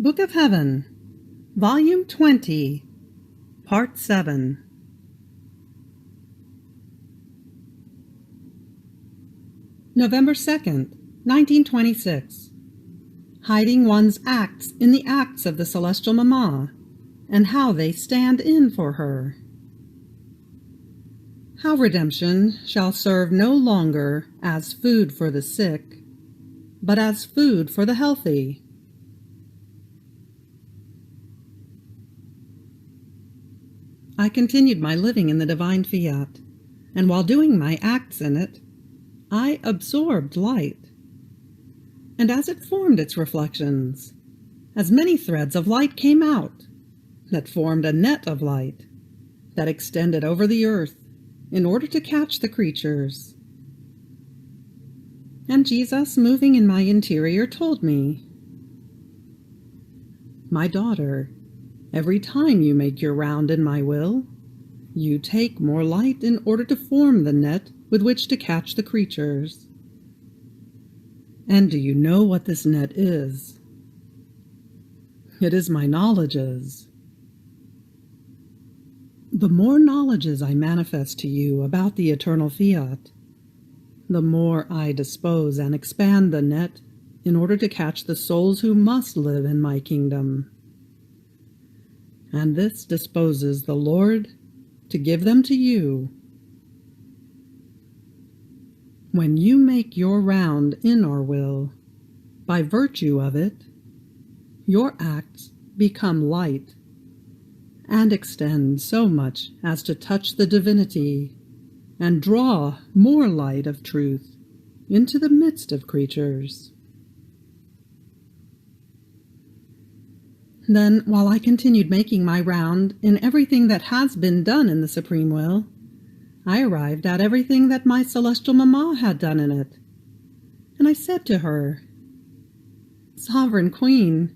Book of Heaven, Volume 20, Part 7. November 2nd, 1926. Hiding one's acts in the acts of the Celestial Mama, and how they stand in for her. How redemption shall serve no longer as food for the sick, but as food for the healthy. I continued my living in the divine Fiat, and while doing my acts in it, I absorbed light. And as it formed its reflections, as many threads of light came out, that formed a net of light, that extended over the earth, in order to catch the creatures. And Jesus, moving in my interior, told me, "My daughter, every time you make your round in my will, you take more light in order to form the net with which to catch the creatures. And do you know what this net is? It is my knowledges. The more knowledges I manifest to you about the eternal Fiat, the more I dispose and expand the net in order to catch the souls who must live in my kingdom. And this disposes the Lord to give them to you. When you make your round in our will, by virtue of it, your acts become light and extend so much as to touch the divinity and draw more light of truth into the midst of creatures." Then, while I continued making my round in everything that has been done in the Supreme Will, I arrived at everything that my Celestial Mama had done in it. And I said to her, "Sovereign Queen,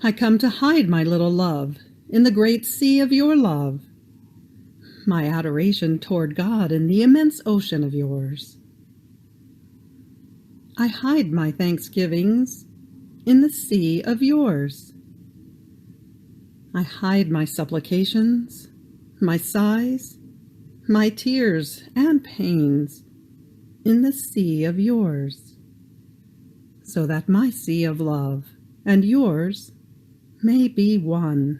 I come to hide my little love in the great sea of your love, my adoration toward God in the immense ocean of yours. I hide my thanksgivings in the sea of yours. I hide my supplications, my sighs, my tears and pains in the sea of yours, so that my sea of love and yours may be one.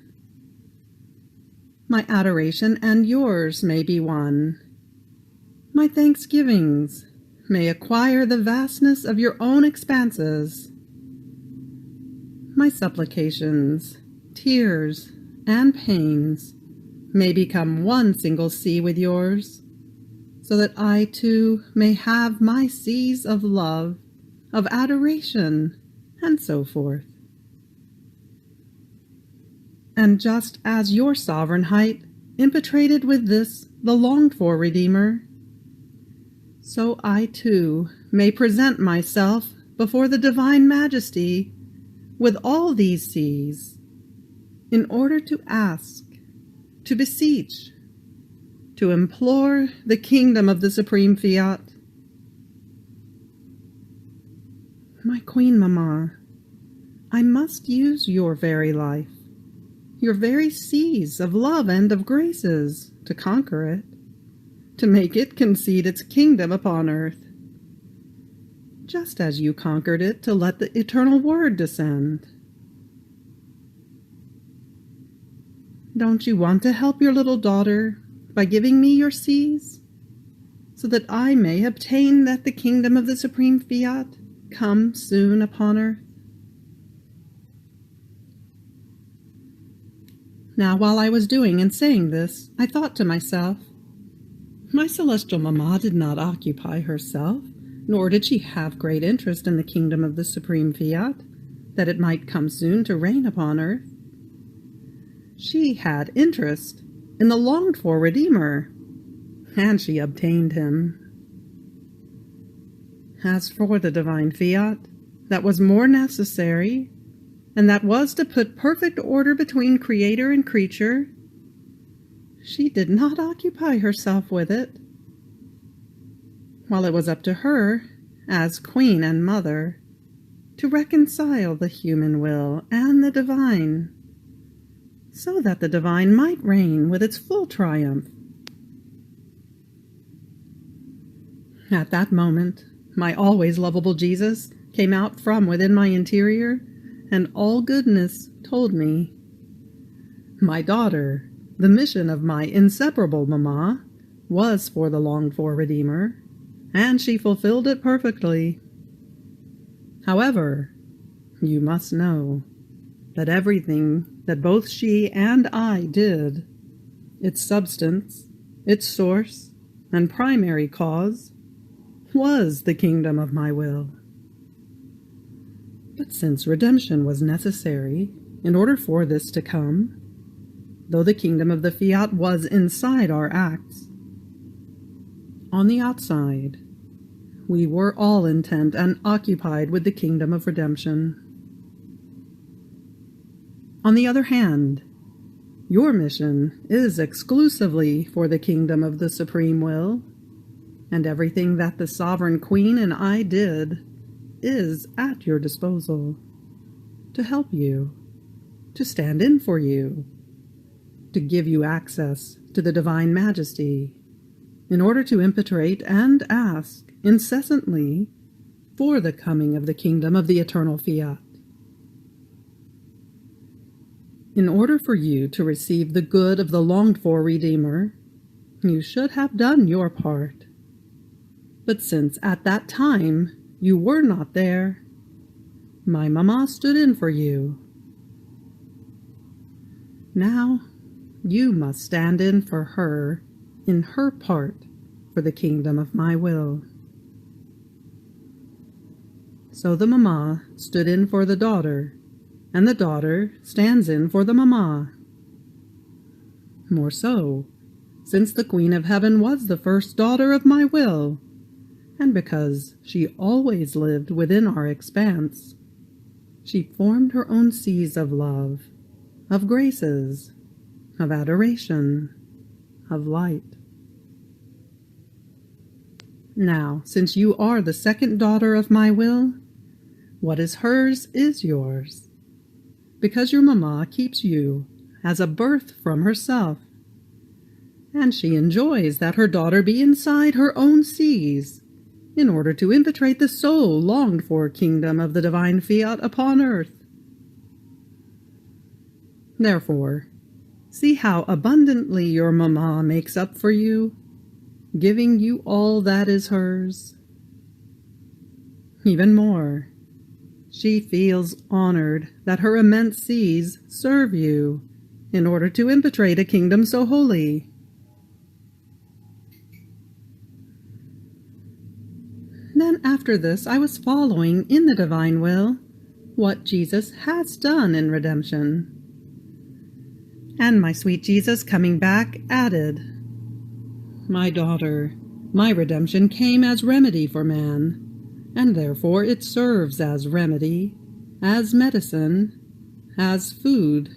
My adoration and yours may be one. My thanksgivings may acquire the vastness of your own expanses. My supplications, tears, and pains may become one single sea with yours, so that I too may have my seas of love, of adoration, and so forth. And just as your sovereign height impetrated with this the longed-for Redeemer, so I too may present myself before the Divine Majesty with all these seas, in order to ask, to beseech, to implore the kingdom of the Supreme Fiat. My Queen Mama, I must use your very life, your very seas of love and of graces, to conquer it, to make it concede its kingdom upon earth, just as you conquered it to let the eternal Word descend. Don't you want to help your little daughter by giving me your seas, so that I may obtain that the kingdom of the Supreme Fiat come soon upon earth?" Now, while I was doing and saying this, I thought to myself, my Celestial Mama did not occupy herself, nor did she have great interest in the kingdom of the Supreme Fiat, that it might come soon to reign upon earth. She had interest in the longed-for Redeemer, and she obtained him. As for the divine Fiat, that was more necessary, and that was to put perfect order between Creator and creature, she did not occupy herself with it, while it was up to her, as Queen and Mother, to reconcile the human will and the divine, so that the divine might reign with its full triumph. At that moment, my always lovable Jesus came out from within my interior, and all goodness told me, "My daughter, the mission of my inseparable mamma was for the longed-for Redeemer, and she fulfilled it perfectly. However, you must know that everything that both she and I did, its substance, its source, and primary cause, was the kingdom of my will. But since redemption was necessary in order for this to come, though the kingdom of the Fiat was inside our acts, on the outside, we were all intent and occupied with the kingdom of redemption. On the other hand, your mission is exclusively for the kingdom of the supreme will, and everything that the sovereign queen and I did is at your disposal, to help you, to stand in for you, to give you access to the divine majesty, in order to impetrate and ask incessantly for the coming of the kingdom of the eternal Fiat. In order for you to receive the good of the longed-for Redeemer, you should have done your part. But since at that time you were not there, my mamma stood in for you. Now you must stand in for her in her part for the kingdom of my will." So the mamma stood in for the daughter, and the daughter stands in for the mamma. More so, since the Queen of Heaven was the first daughter of my will, and because she always lived within our expanse, she formed her own seas of love, of graces, of adoration, of light. Now, since you are the second daughter of my will, what is hers is yours, because your mamma keeps you as a birth from herself, and she enjoys that her daughter be inside her own seas, in order to impetrate the so longed-for kingdom of the divine Fiat upon earth. Therefore, see how abundantly your mamma makes up for you, giving you all that is hers. Even more, she feels honored that her immense seas serve you in order to impetrate a kingdom so holy. Then after this I was following in the divine will what Jesus has done in redemption. And my sweet Jesus coming back added, "My daughter, my redemption came as remedy for man, and therefore it serves as remedy, as medicine, as food,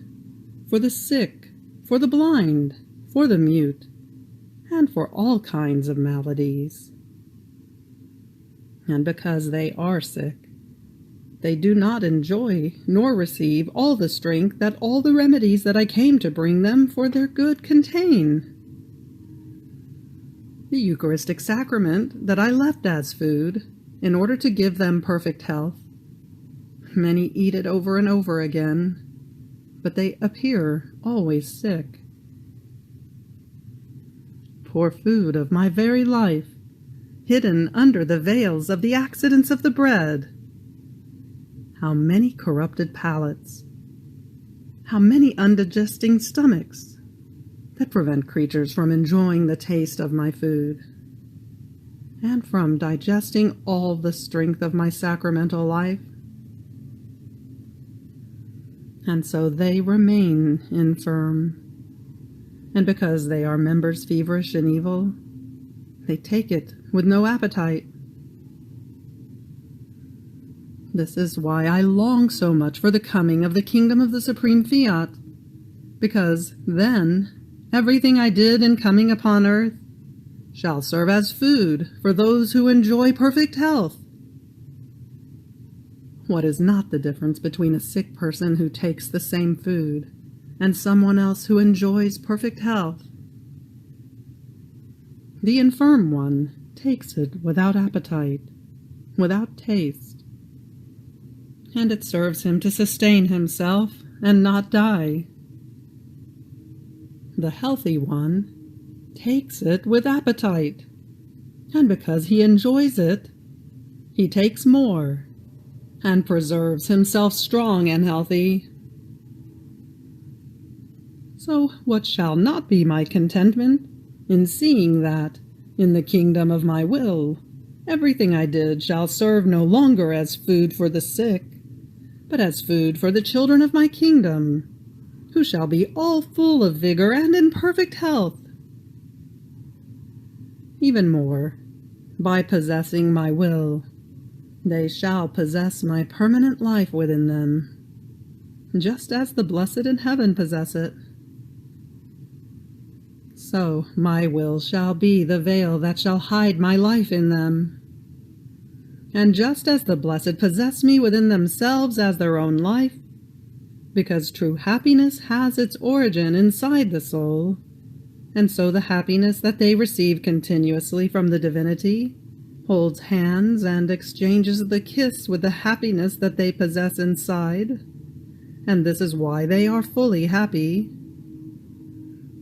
for the sick, for the blind, for the mute, and for all kinds of maladies. And because they are sick, they do not enjoy nor receive all the strength that all the remedies that I came to bring them for their good contain. The Eucharistic sacrament that I left as food, in order to give them perfect health, many eat it over and over again, but they appear always sick. Poor food of my very life, hidden under the veils of the accidents of the bread. How many corrupted palates, how many undigesting stomachs that prevent creatures from enjoying the taste of my food, and from digesting all the strength of my sacramental life. And so they remain infirm, and because they are members feverish and evil, they take it with no appetite. This is why I long so much for the coming of the kingdom of the supreme Fiat, because then everything I did in coming upon earth shall serve as food for those who enjoy perfect health. What is not the difference between a sick person who takes the same food and someone else who enjoys perfect health? The infirm one takes it without appetite, without taste, and it serves him to sustain himself and not die. The healthy one takes it with appetite, and because he enjoys it, he takes more and preserves himself strong and healthy. So what shall not be my contentment in seeing that, in the kingdom of my will, everything I did shall serve no longer as food for the sick, but as food for the children of my kingdom, who shall be all full of vigor and in perfect health. Even more, by possessing my will, they shall possess my permanent life within them, just as the blessed in heaven possess it. So my will shall be the veil that shall hide my life in them. And just as the blessed possess me within themselves as their own life, because true happiness has its origin inside the soul, and so the happiness that they receive continuously from the divinity holds hands and exchanges the kiss with the happiness that they possess inside, and this is why they are fully happy.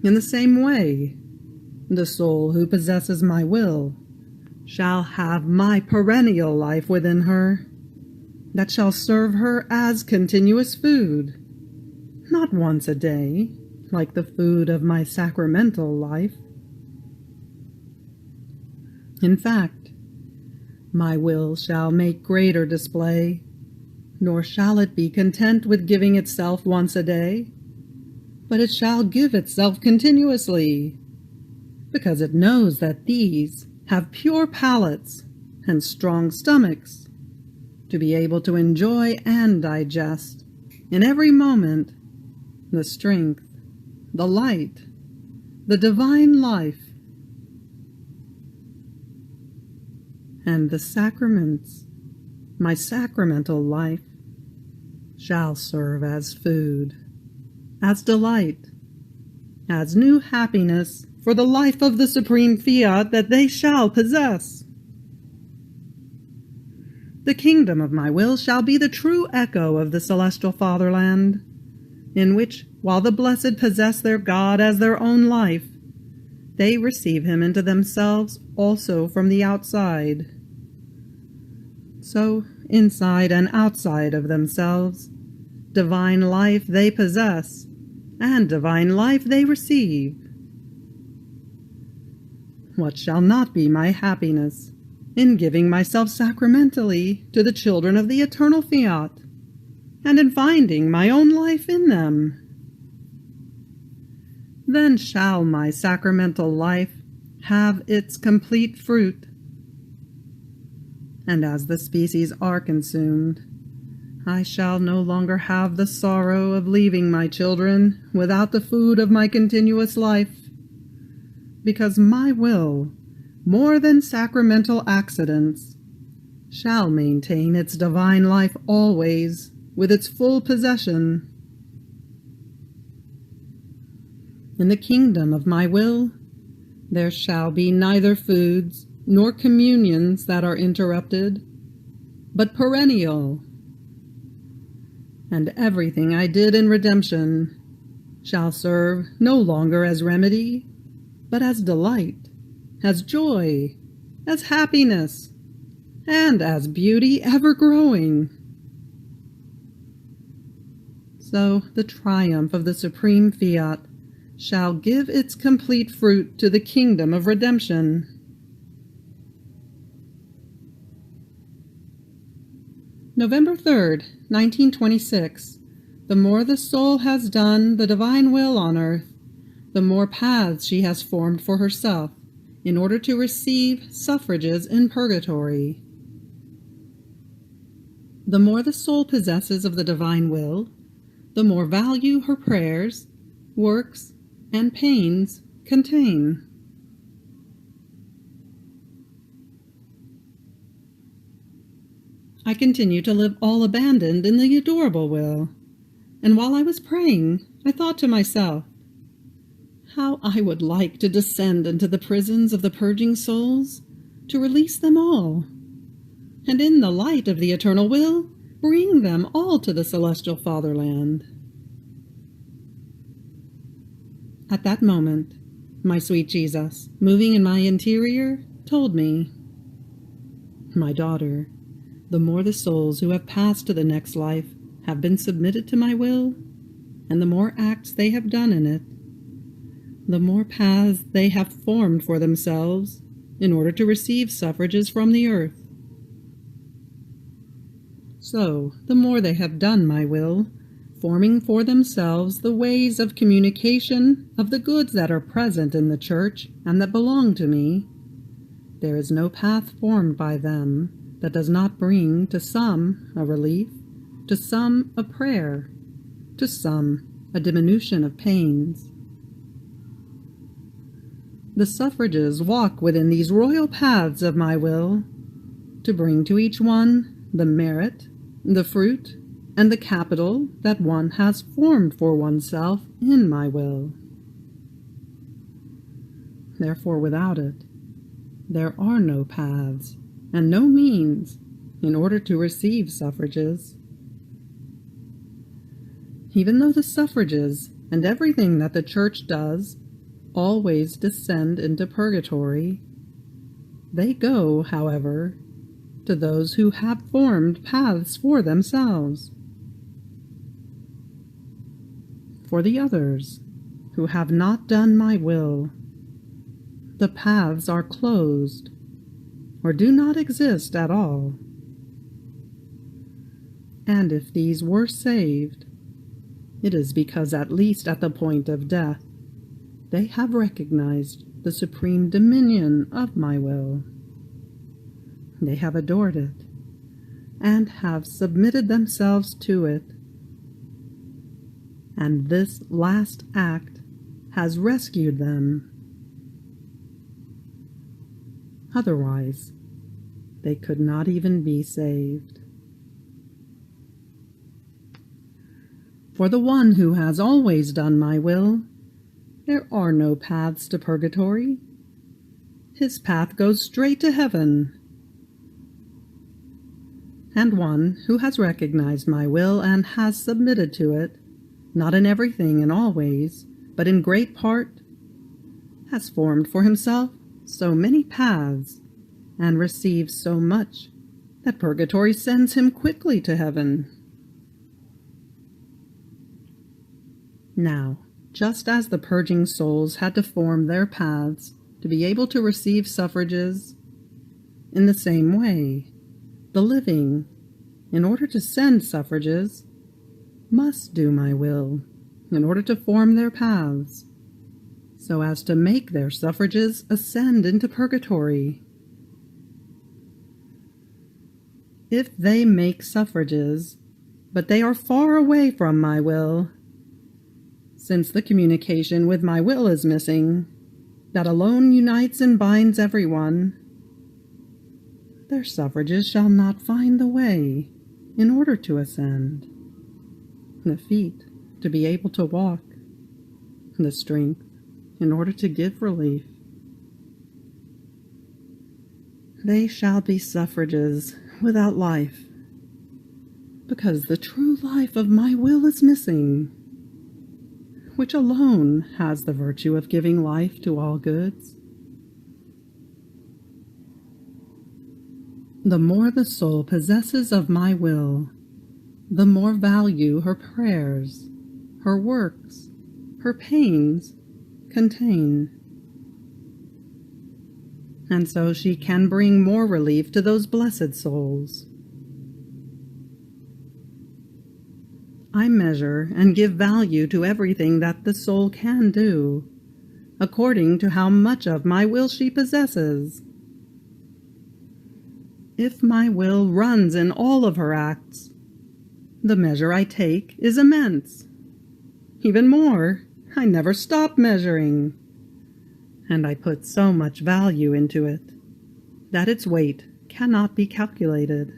In the same way, the soul who possesses my will shall have my perennial life within her, that shall serve her as continuous food, not once a day, like the food of my sacramental life. In fact, my will shall make greater display, nor shall it be content with giving itself once a day, but it shall give itself continuously, because it knows that these have pure palates and strong stomachs, to be able to enjoy and digest in every moment the strength, the light, the divine life, and the sacraments, my sacramental life, shall serve as food, as delight, as new happiness for the life of the supreme fiat that they shall possess. The kingdom of my will shall be the true echo of the celestial fatherland, in which, while the blessed possess their God as their own life, they receive him into themselves also from the outside. So, inside and outside of themselves, divine life they possess, and divine life they receive. What shall not be my happiness in giving myself sacramentally to the children of the eternal fiat, and in finding my own life in them? Then shall my sacramental life have its complete fruit. And as the species are consumed, I shall no longer have the sorrow of leaving my children without the food of my continuous life, because my will, more than sacramental accidents, shall maintain its divine life always with its full possession. In the kingdom of my will, there shall be neither foods nor communions that are interrupted, but perennial. And everything I did in redemption shall serve no longer as remedy, but as delight, as joy, as happiness, and as beauty ever growing. So the triumph of the supreme fiat shall give its complete fruit to the kingdom of redemption. November 3rd, 1926. The more the soul has done the divine will on earth, the more paths she has formed for herself in order to receive suffrages in purgatory. The more the soul possesses of the divine will, the more value her prayers, works, and pains contain. I continue to live all abandoned in the adorable will, and while I was praying, I thought to myself, how I would like to descend into the prisons of the purging souls, to release them all, and in the light of the eternal will, bring them all to the celestial fatherland. At that moment, my sweet Jesus, moving in my interior, told me, "My daughter, the more the souls who have passed to the next life have been submitted to my will, and the more acts they have done in it, the more paths they have formed for themselves in order to receive suffrages from the earth. So, the more they have done my will, forming for themselves the ways of communication of the goods that are present in the church and that belong to me, there is no path formed by them that does not bring to some a relief, to some a prayer, to some a diminution of pains. The suffrages walk within these royal paths of my will, to bring to each one the merit, the fruit, and the capital that one has formed for oneself in my will. Therefore, without it, there are no paths and no means in order to receive suffrages. Even though the suffrages and everything that the Church does always descend into purgatory, they go, however, to those who have formed paths for themselves. For the others, who have not done my will, the paths are closed, or do not exist at all. And if these were saved, it is because at least at the point of death, they have recognized the supreme dominion of my will. They have adored it, and have submitted themselves to it. And this last act has rescued them. Otherwise, they could not even be saved. For the one who has always done my will, there are no paths to purgatory. His path goes straight to heaven. And one who has recognized my will and has submitted to it, not in everything and always, but in great part, has formed for himself so many paths, and receives so much, that purgatory sends him quickly to heaven. Now, just as the purging souls had to form their paths to be able to receive suffrages, in the same way, the living, in order to send suffrages, must do my will in order to form their paths, so as to make their suffrages ascend into purgatory. If they make suffrages, but they are far away from my will, since the communication with my will is missing, that alone unites and binds everyone, their suffrages shall not find the way in order to ascend, the feet to be able to walk, the strength in order to give relief. They shall be suffrages without life, because the true life of my will is missing, which alone has the virtue of giving life to all goods. The more the soul possesses of my will, the more value her prayers, her works, her pains contain. And so she can bring more relief to those blessed souls. I measure and give value to everything that the soul can do, according to how much of my will she possesses. If my will runs in all of her acts, the measure I take is immense. Even more, I never stop measuring, and I put so much value into it that its weight cannot be calculated.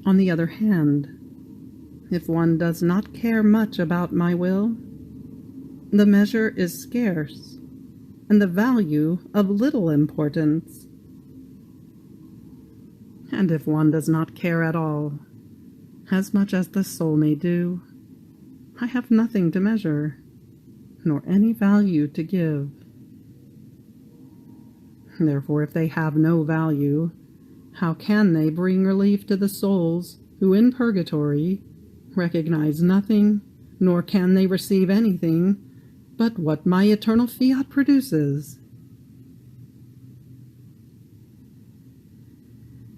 On the other hand, if one does not care much about my will, the measure is scarce, and the value of little importance. And if one does not care at all, as much as the soul may do, I have nothing to measure, nor any value to give. Therefore, if they have no value, how can they bring relief to the souls who in purgatory recognize nothing, nor can they receive anything but what my eternal fiat produces?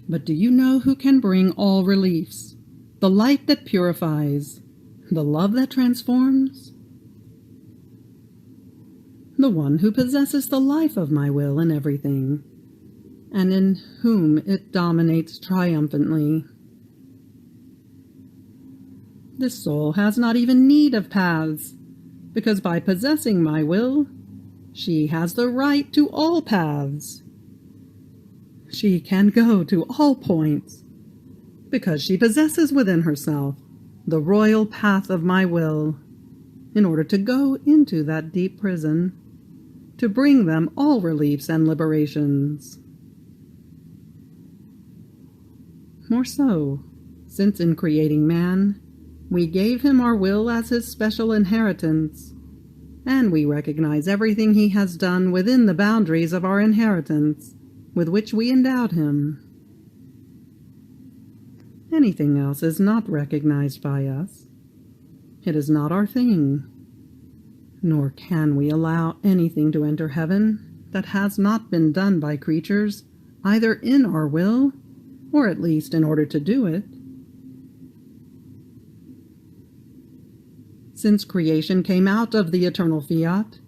But do you know who can bring all reliefs? The light that purifies, the love that transforms? The one who possesses the life of my will in everything, and in whom it dominates triumphantly. This soul has not even need of paths, because by possessing my will, she has the right to all paths. She can go to all points, because she possesses within herself the royal path of my will, in order to go into that deep prison, to bring them all reliefs and liberations. More so, since in creating man, we gave him our will as his special inheritance, and we recognize everything he has done within the boundaries of our inheritance, with which we endowed him. Anything else is not recognized by us. It is not our thing. Nor can we allow anything to enter heaven that has not been done by creatures, either in our will, or at least in order to do it. Since creation came out of the eternal fiat,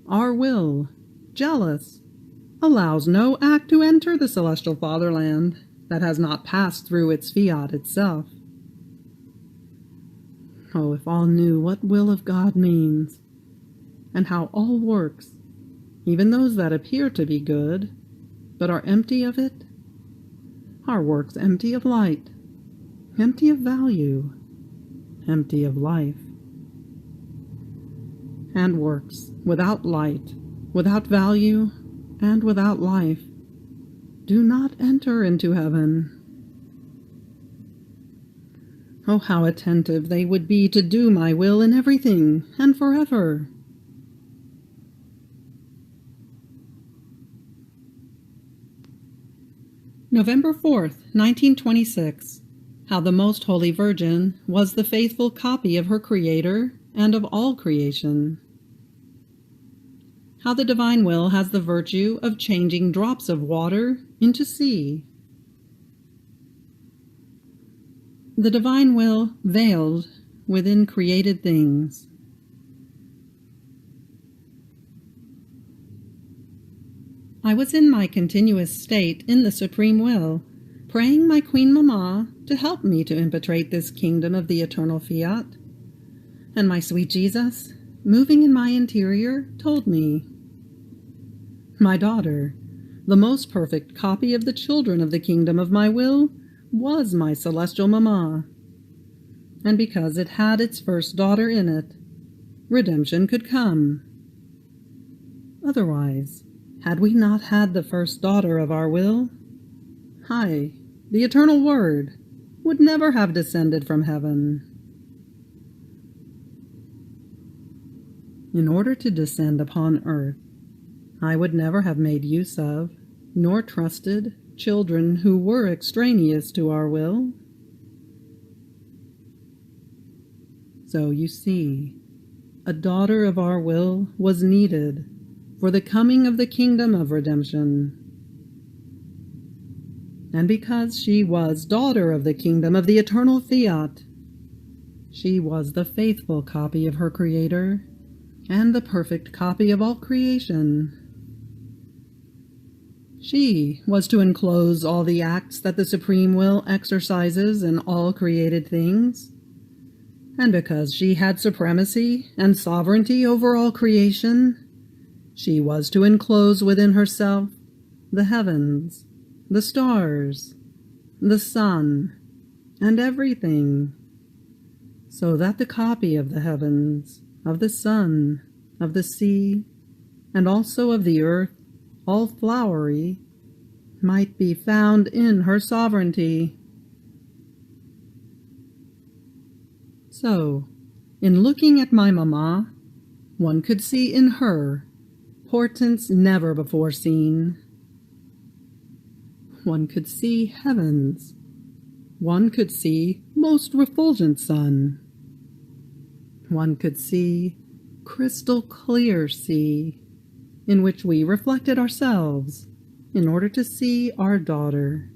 our will, jealous, allows no act to enter the celestial fatherland that has not passed through its fiat itself. Oh, if all knew what will of God means, and how all works, even those that appear to be good, but are empty of it, are works empty of light, empty of value, empty of life. And works without light, without value, and without life do not enter into heaven. Oh, how attentive they would be to do my will in everything and forever. November 4th, 1926. How the Most Holy Virgin was the faithful copy of her Creator and of all creation. How the divine will has the virtue of changing drops of water into sea. The divine will veiled within created things. I was in my continuous state in the Supreme Will, praying my Queen Mamma to help me to impetrate this kingdom of the eternal fiat. And my sweet Jesus, moving in my interior, told me, "My daughter, the most perfect copy of the children of the kingdom of my will was my celestial Mamma. And because it had its first daughter in it, redemption could come. Otherwise, had we not had the first daughter of our will, I, the eternal Word, would never have descended from heaven." In order to descend upon earth, I would never have made use of, nor trusted, children who were extraneous to our will. So you see, a daughter of our will was needed for the coming of the kingdom of redemption. And because she was daughter of the kingdom of the eternal fiat, she was the faithful copy of her Creator and the perfect copy of all creation. She was to enclose all the acts that the Supreme Will exercises in all created things, and because she had supremacy and sovereignty over all creation, she was to enclose within herself the heavens, the stars, the sun, and everything, so that the copy of the heavens, of the sun, of the sea, and also of the earth, all flowery, might be found in her sovereignty. So, in looking at my mamma, one could see in her portents never before seen. One could see heavens. One could see most refulgent sun. One could see crystal clear sea, in which we reflected ourselves in order to see our daughter.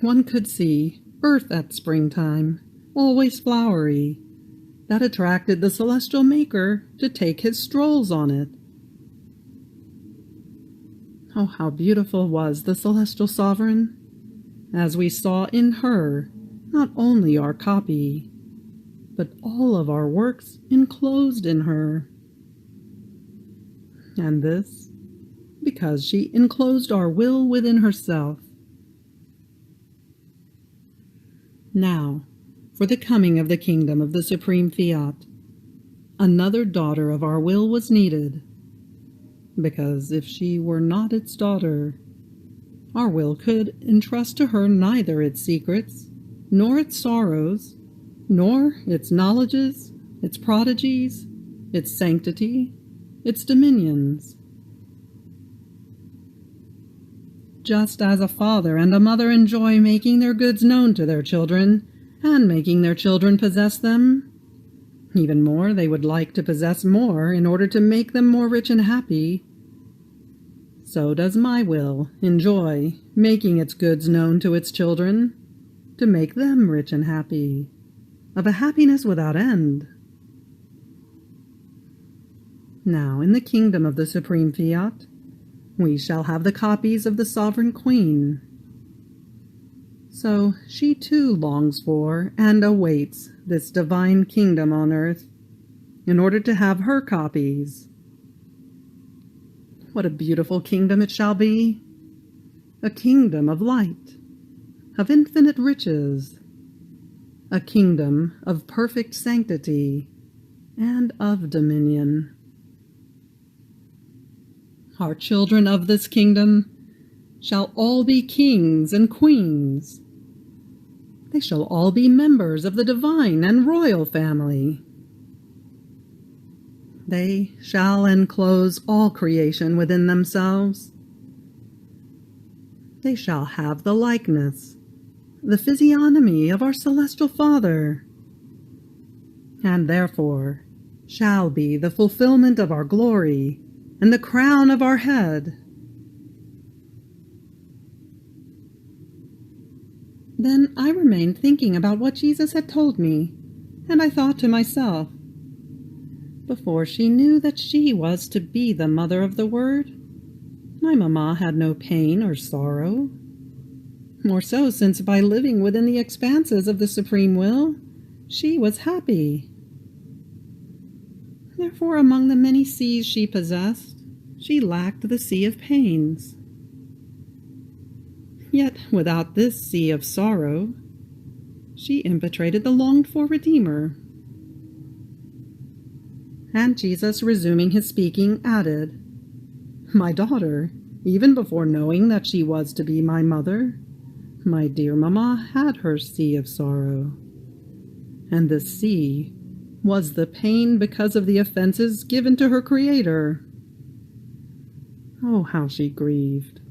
One could see earth at springtime, always flowery, that attracted the celestial maker to take his strolls on it. Oh, how beautiful was the celestial sovereign, as we saw in her not only our copy, but all of our works enclosed in her. And this, because she enclosed our will within herself. Now, for the coming of the kingdom of the supreme Fiat, another daughter of our will was needed, because if she were not its daughter, our will could entrust to her neither its secrets, nor its sorrows, nor its knowledges, its prodigies, its sanctity, its dominions. Just as a father and a mother enjoy making their goods known to their children, and making their children possess them, even more they would like to possess more in order to make them more rich and happy, so does my will enjoy making its goods known to its children, to make them rich and happy, of a happiness without end. Now, in the kingdom of the supreme Fiat, we shall have the copies of the sovereign queen. So she too longs for and awaits this divine kingdom on earth, in order to have her copies. What a beautiful kingdom it shall be! A kingdom of light, of infinite riches, a kingdom of perfect sanctity, and of dominion. Our children of this kingdom shall all be kings and queens. They shall all be members of the divine and royal family. They shall enclose all creation within themselves. They shall have the likeness, the physiognomy of our celestial Father, and therefore shall be the fulfillment of our glory and the crown of our head. Then I remained thinking about what Jesus had told me, and I thought to myself, before she knew that she was to be the mother of the Word, my mamma had no pain or sorrow. More so since by living within the expanses of the Supreme Will, she was happy. Therefore, among the many seas she possessed, she lacked the sea of pains. Yet, without this sea of sorrow, she impetrated the longed-for Redeemer. And Jesus, resuming his speaking, added, "My daughter, even before knowing that she was to be my mother, my dear mamma had her sea of sorrow. And this sea was the pain because of the offenses given to her Creator. Oh, how she grieved.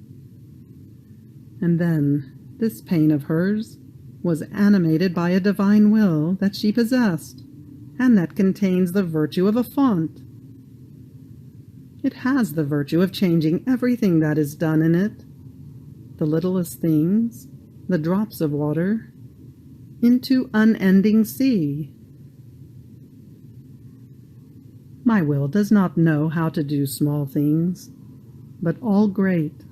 And then this pain of hers was animated by a divine will that she possessed, and that contains the virtue of a font. It has the virtue of changing everything that is done in it, the littlest things, the drops of water, into unending sea. My will does not know how to do small things, but all great.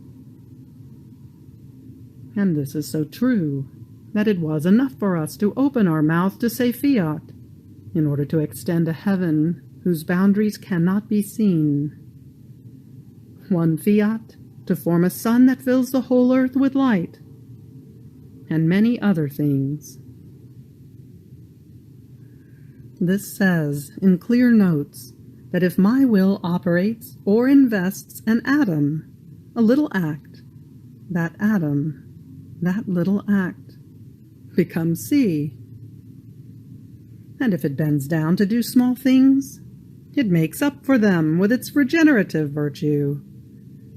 And this is so true, that it was enough for us to open our mouth to say Fiat, in order to extend a heaven whose boundaries cannot be seen. One Fiat to form a sun that fills the whole earth with light, and many other things. This says in clear notes that if my will operates or invests an atom, a little act, that atom, that little act, becomes C. And if it bends down to do small things, it makes up for them with its regenerative virtue,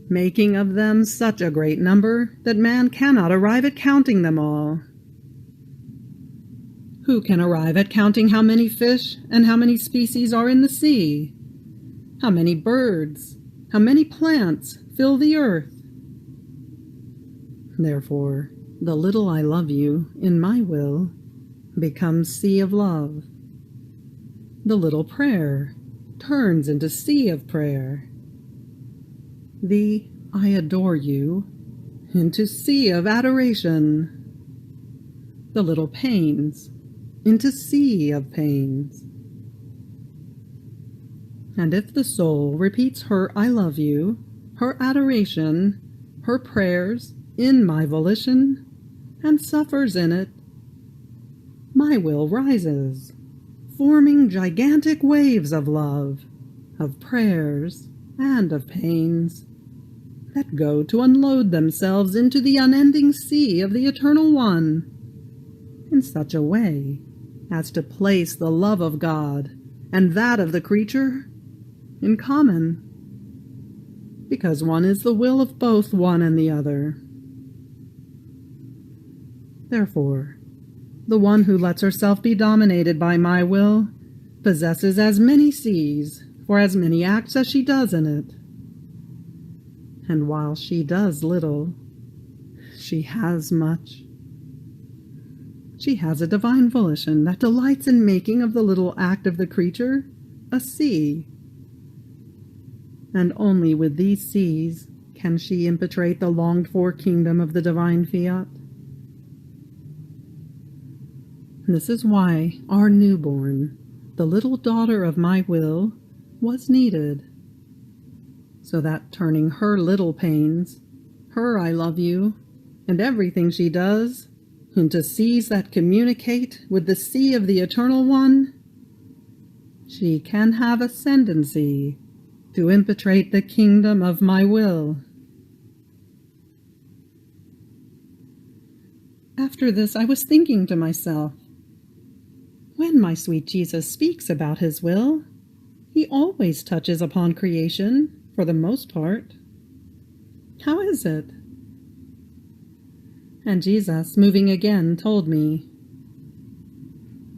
making of them such a great number that man cannot arrive at counting them all. Who can arrive at counting how many fish and how many species are in the sea? How many birds, how many plants fill the earth? Therefore, the little I love you in my will becomes sea of love. The little prayer turns into sea of prayer. The I adore you into sea of adoration. The little pains into sea of pains. And if the soul repeats her I love you, her adoration, her prayers in my volition, and suffers in it, my will rises, forming gigantic waves of love, of prayers, and of pains, that go to unload themselves into the unending sea of the Eternal One, in such a way as to place the love of God and that of the creature in common, because one is the will of both one and the other. Therefore, the one who lets herself be dominated by my will possesses as many seas for as many acts as she does in it. And while she does little, she has much. She has a divine volition that delights in making of the little act of the creature a sea. And only with these seas can she impetrate the longed-for kingdom of the divine Fiat. This is why our newborn, the little daughter of my will, was needed, so that turning her little pains, her I love you, and everything she does, into seas that communicate with the sea of the Eternal One, she can have ascendancy to impetrate the kingdom of my will. After this I was thinking to myself, when my sweet Jesus speaks about his will, he always touches upon creation, for the most part. How is it? And Jesus, moving again, told me,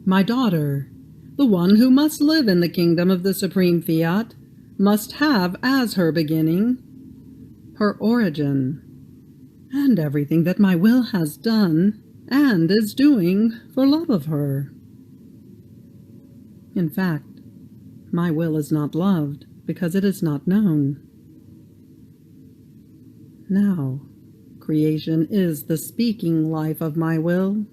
my daughter, the one who must live in the kingdom of the supreme Fiat, must have as her beginning her origin, and everything that my will has done and is doing for love of her. In fact, my will is not loved because it is not known. Now, creation is the speaking life of my will.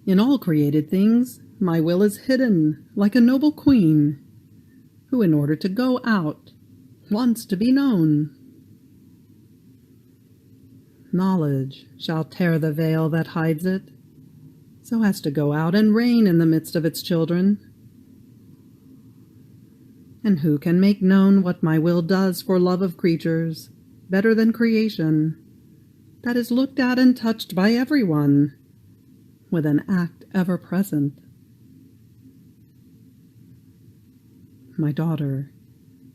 In all created things, my will is hidden like a noble queen, who in order to go out, wants to be known. Knowledge shall tear the veil that hides it, so as to go out and reign in the midst of its children. And who can make known what my will does for love of creatures better than creation, that is looked at and touched by everyone, with an act ever present? My daughter,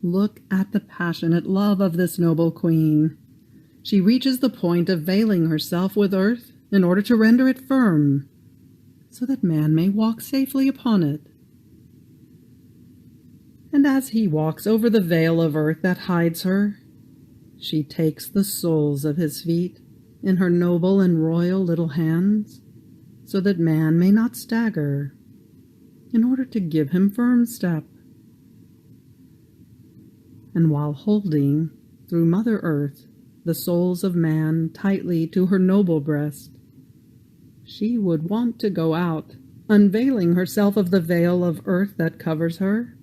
look at the passionate love of this noble queen. She reaches the point of veiling herself with earth in order to render it firm, so that man may walk safely upon it. And as he walks over the veil of earth that hides her, she takes the soles of his feet in her noble and royal little hands, so that man may not stagger, in order to give him firm step. And while holding, through Mother Earth, the souls of man tightly to her noble breast, she would want to go out, unveiling herself of the veil of earth that covers her.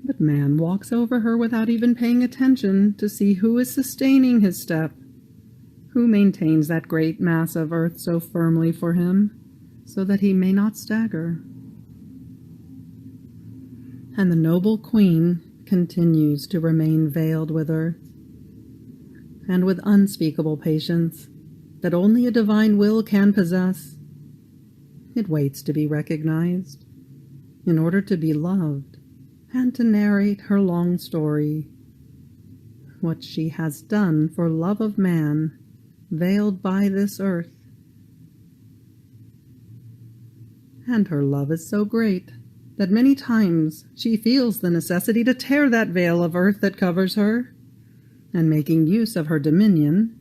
But man walks over her without even paying attention to see who is sustaining his step, Who maintains that great mass of earth so firmly for him, so that he may not stagger? And the noble queen continues to remain veiled with earth, and with unspeakable patience that only a divine will can possess, it waits to be recognized, in order to be loved, and to narrate her long story, what she has done for love of man, veiled by this earth. And her love is so great that many times she feels the necessity to tear that veil of earth that covers her, and making use of her dominion,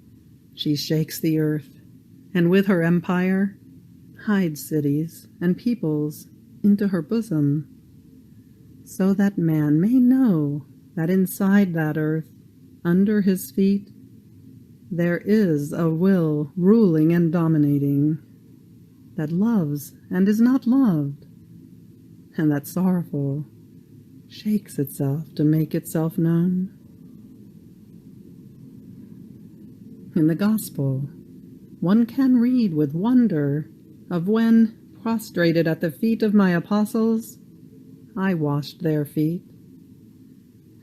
she shakes the earth, and with her empire hides cities and peoples into her bosom, so that man may know that inside that earth, under his feet, there is a will ruling and dominating, that loves and is not loved, and that sorrowful shakes itself to make itself known. In the Gospel, one can read with wonder of when, prostrated at the feet of my apostles, I washed their feet,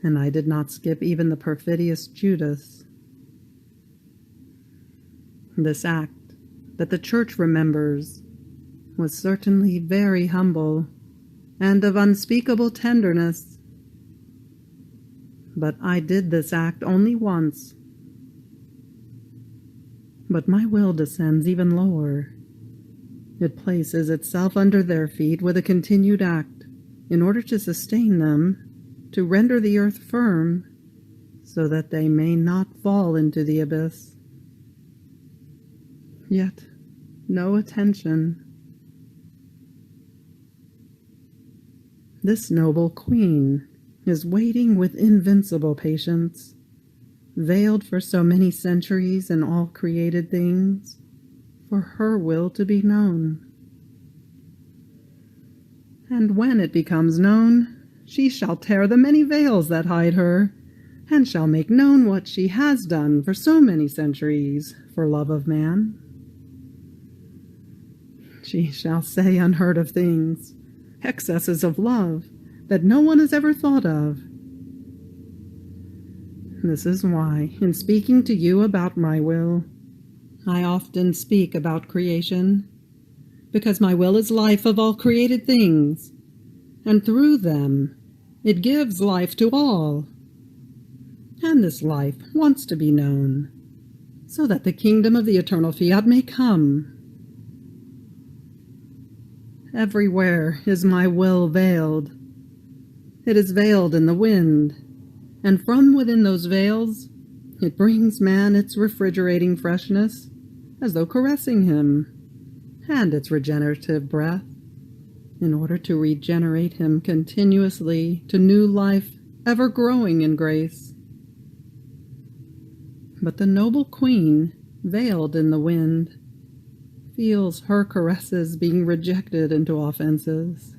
and I did not skip even the perfidious Judas. This act that the Church remembers was certainly very humble and of unspeakable tenderness, but I did this act only once. But my will descends even lower. It places itself under their feet with a continued act, in order to sustain them, to render the earth firm, so that they may not fall into the abyss. Yet no attention. This noble queen is waiting with invincible patience, veiled for so many centuries in all created things, for her will to be known. And when it becomes known, she shall tear the many veils that hide her, and shall make known what she has done for so many centuries for love of man. She shall say unheard of things, excesses of love that no one has ever thought of. This is why, in speaking to you about my will, I often speak about creation, because my will is life of all created things, and through them it gives life to all. And this life wants to be known, so that the kingdom of the eternal Fiat may come. Everywhere is my will veiled. It is veiled in the wind, and from within those veils it brings man its refrigerating freshness, as though caressing him, and its regenerative breath, in order to regenerate him continuously to new life, ever growing in grace. But the noble queen, veiled in the wind, feels her caresses being rejected into offenses,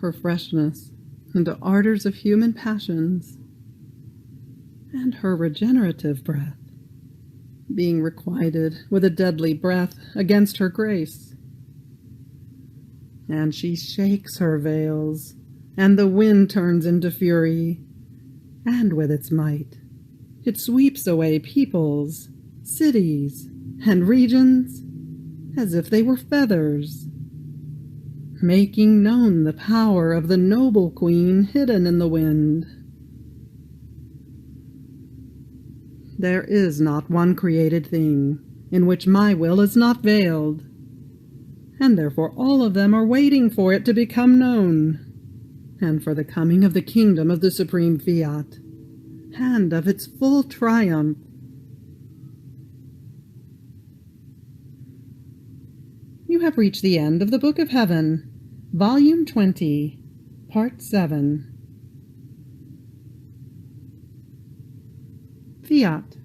her freshness into ardors of human passions, and her regenerative breath being requited with a deadly breath against her grace. And she shakes her veils, and the wind turns into fury, and with its might it sweeps away peoples, cities, and regions as if they were feathers, making known the power of the noble queen hidden in the wind. There is not one created thing in which my will is not veiled, and therefore all of them are waiting for it to become known, and for the coming of the kingdom of the supreme Fiat, and of its full triumph. You have reached the end of the Book of Heaven, Volume 20, Part 7. Fiat.